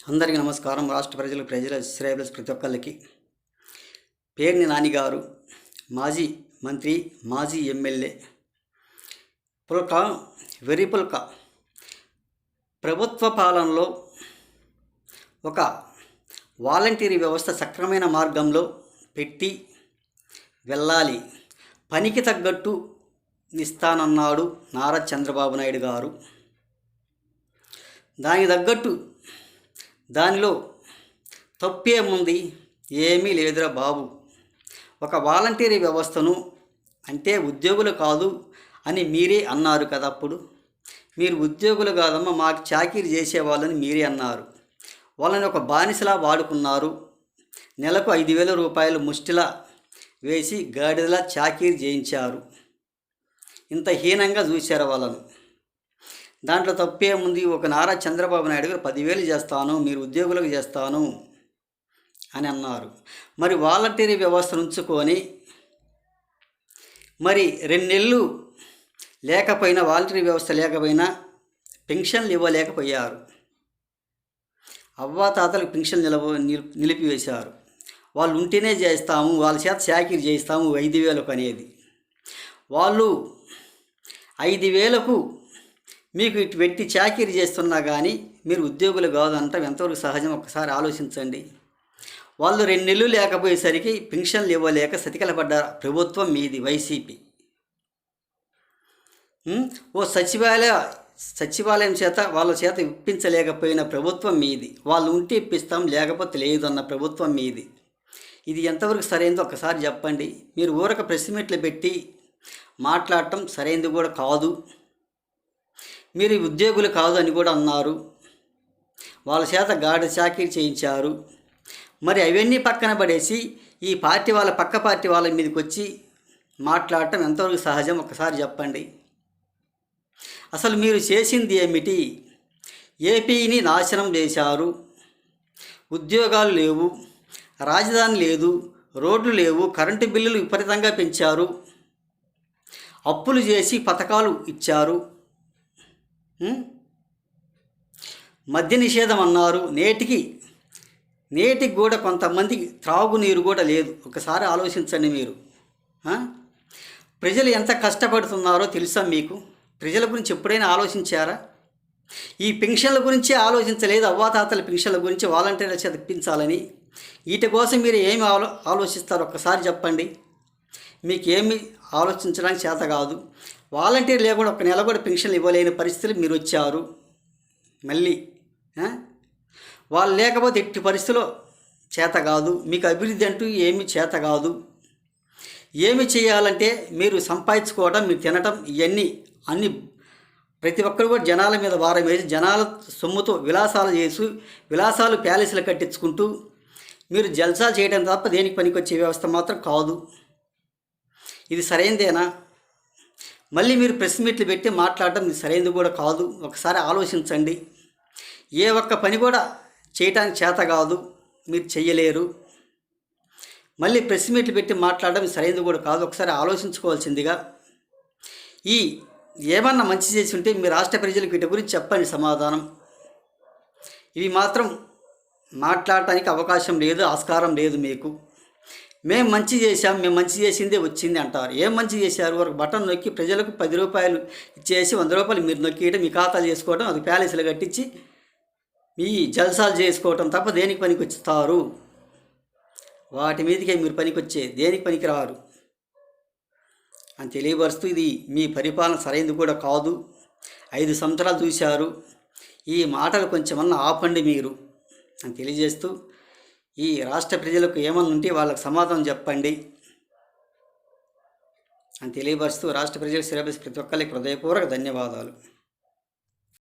అందరికీ నమస్కారం. రాష్ట్ర ప్రజల శ్రేయస్ ప్రతి ఒక్కరికి పేర్ని నానిగారు మాజీ మంత్రి, మాజీ ఎమ్మెల్యే పుల్క వెర్రిపుల్క ప్రభుత్వ పాలనలో ఒక వాలంటీరీ వ్యవస్థ సక్రమైన మార్గంలో పెట్టి వెళ్ళాలి, పనికి తగ్గట్టు ఇస్తానన్నాడు నారా చంద్రబాబు నాయుడు గారు. దానికి తగ్గట్టు దానిలో తప్పేముంది? ఏమీ లేదురా బాబు. ఒక వాలంటీరీ వ్యవస్థను అంటే ఉద్యోగులు కాదు అని మీరే అన్నారు కదా. అప్పుడు మీరు ఉద్యోగులు కాదమ్మా, మాకు చాకరీ చేసేవాళ్ళని మీరే అన్నారు. వాళ్ళని ఒక బానిసలా వాడుకున్నారు. నెలకు 5,000 రూపాయలు ముష్టిలా వేసి గాడిదలా చాకరీ చేయించారు. ఇంత హీనంగా చూశారు వాళ్ళను. దాంట్లో తప్పేముంది? ఒక నారా చంద్రబాబు నాయుడు గారు 10,000 చేస్తాను, మీరు ఉద్యోగులకు చేస్తాను అని అన్నారు. మరి వాలంటీరీ వ్యవస్థను ఉంచుకొని మరి 2 నెలలు లేకపోయినా, వాలంటీరీ వ్యవస్థ లేకపోయినా పెన్షన్లు ఇవ్వలేకపోయారు. అవ్వాతాతలకు పెన్షన్ నిలిపివేశారు. వాళ్ళు ఉంటేనే చేస్తాము, వాళ్ళ చేత చాకరీ చేస్తాము 5,000 అనేది. వాళ్ళు 5,000కు మీకు ఇటు పెట్టి చాకరీ చేస్తున్నా కానీ మీరు ఉద్యోగులు కాదంటాం ఎంతవరకు సహజం? ఒక్కసారి ఆలోచించండి. వాళ్ళు 2 నెలలు లేకపోయేసరికి పెన్షన్లు ఇవ్వలేక సతికిలపడ్డ ప్రభుత్వం మీది, వైసీపీ. ఓ సచివాలయం చేత వాళ్ళ చేత ఇప్పించలేకపోయిన ప్రభుత్వం మీది. వాళ్ళు ఉంటే ఇప్పిస్తాం, లేకపోతే లేదు అన్న ప్రభుత్వం మీది. ఇది ఎంతవరకు సరైనదో ఒక్కసారి చెప్పండి. మీరు ఊరక ప్రెస్ మీట్లు పెట్టి మాట్లాడటం సరైనది కూడా కాదు. మీరు ఉద్యోగులు కాదు అని కూడా అన్నారు. వాళ్ళ చేత గాడి చాకరీ చేయించారు. మరి అవన్నీ పక్కన పడేసి ఈ పార్టీ వాళ్ళ పక్క పార్టీ వాళ్ళ మీదకి వచ్చి మాట్లాడటం ఎంతవరకు సహజం? ఒక్కసారి చెప్పండి. అసలు మీరు చేసింది ఏమిటి? ఏపీని నాశనం చేశారు. ఉద్యోగాలు లేవు, రాజధాని లేదు, రోడ్లు లేవు, కరెంటు బిల్లులు విపరీతంగా పెంచారు, అప్పులు చేసి పథకాలు ఇచ్చారు, మద్య నిషేధం అన్నారు. నేటికి కూడా కొంతమందికి త్రాగునీరు కూడా లేదు. ఒకసారి ఆలోచించండి మీరు. ప్రజలు ఎంత కష్టపడుతున్నారో తెలుసా మీకు? ప్రజల గురించి ఎప్పుడైనా ఆలోచించారా? ఈ పెన్షన్ల గురించి ఆలోచించలేదు. అవ్వాతాతల పెన్షన్ల గురించి వాలంటీర్ల చేత ఇప్పించాలని. వీటి కోసం మీరు ఏమి ఆలోచిస్తారో ఒక్కసారి చెప్పండి. మీకేమి ఆలోచించడానికి చేత కాదు. వాలంటీర్ లేకుండా 1 నెల కూడా పెన్షన్లు ఇవ్వలేని పరిస్థితులు మీరు వచ్చారు. మళ్ళీ వాళ్ళు లేకపోతే ఎట్టి పరిస్థితిలో చేత కాదు. మీకు అభివృద్ధి అంటూ ఏమి చేత కాదు. ఏమి చేయాలంటే మీరు సంపాదించుకోవడం, మీరు తినటం, ఇవన్నీ అన్ని ప్రతి ఒక్కరు కూడా జనాల మీద భారం వేసి జనాల సొమ్ముతో విలాసాలు ప్యాలెస్లు కట్టించుకుంటూ మీరు జల్సా చేయడం తప్ప దేనికి పనికొచ్చే వ్యవస్థ మాత్రం కాదు. ఇది సరైనదేనా? మళ్ళీ మీరు ప్రెస్ మీట్లు పెట్టి మాట్లాడటం ఇది సరైనది కూడా కాదు. ఒకసారి ఆలోచించండి. ఏ ఒక్క పని కూడా చేయటానికి చేత కాదు, మీరు చెయ్యలేరు. మళ్ళీ ప్రెస్ మీట్లు పెట్టి మాట్లాడడం సరైనది కూడా కాదు. ఒకసారి ఆలోచించుకోవాల్సిందిగా. ఏమన్నా మంచి చేసి ఉంటే మీ రాష్ట్ర ప్రజలకు వీటి గురించి చెప్పండి సమాధానం. ఇవి మాత్రం మాట్లాడటానికి అవకాశం లేదు, ఆస్కారం లేదు మీకు. మేము మంచి చేశాం, మేము మంచి చేసిందే వచ్చింది అంటారు. ఏం మంచి చేశారు? ఒక బటన్ నొక్కి ప్రజలకు 10 రూపాయలు ఇచ్చేసి 100 రూపాయలు మీరు నొక్కియడం, మీ ఖాతాలు చేసుకోవడం, అది ప్యాలెస్లు కట్టించి మీ జల్సాలు చేసుకోవటం తప్ప దేనికి పనికి వచ్చుతారు? వాటి మీదకే మీరు పనికొచ్చే, దేనికి పనికిరారు అని తెలియపరుస్తూ ఇది మీ పరిపాలన సరైనది కూడా కాదు. 5 సంవత్సరాలు చూశారు. ఈ మాటలు కొంచెమన్నా ఆపండి మీరు అని తెలియజేస్తూ, ఈ రాష్ట్ర ప్రజలకు ఏమన్నా ఉంటే వాళ్ళకి సమాధానం చెప్పండి అని తెలియపరుస్తూ రాష్ట్ర ప్రజల శ్రేయస్ ప్రతి ఒక్కరికి హృదయపూర్వక ధన్యవాదాలు.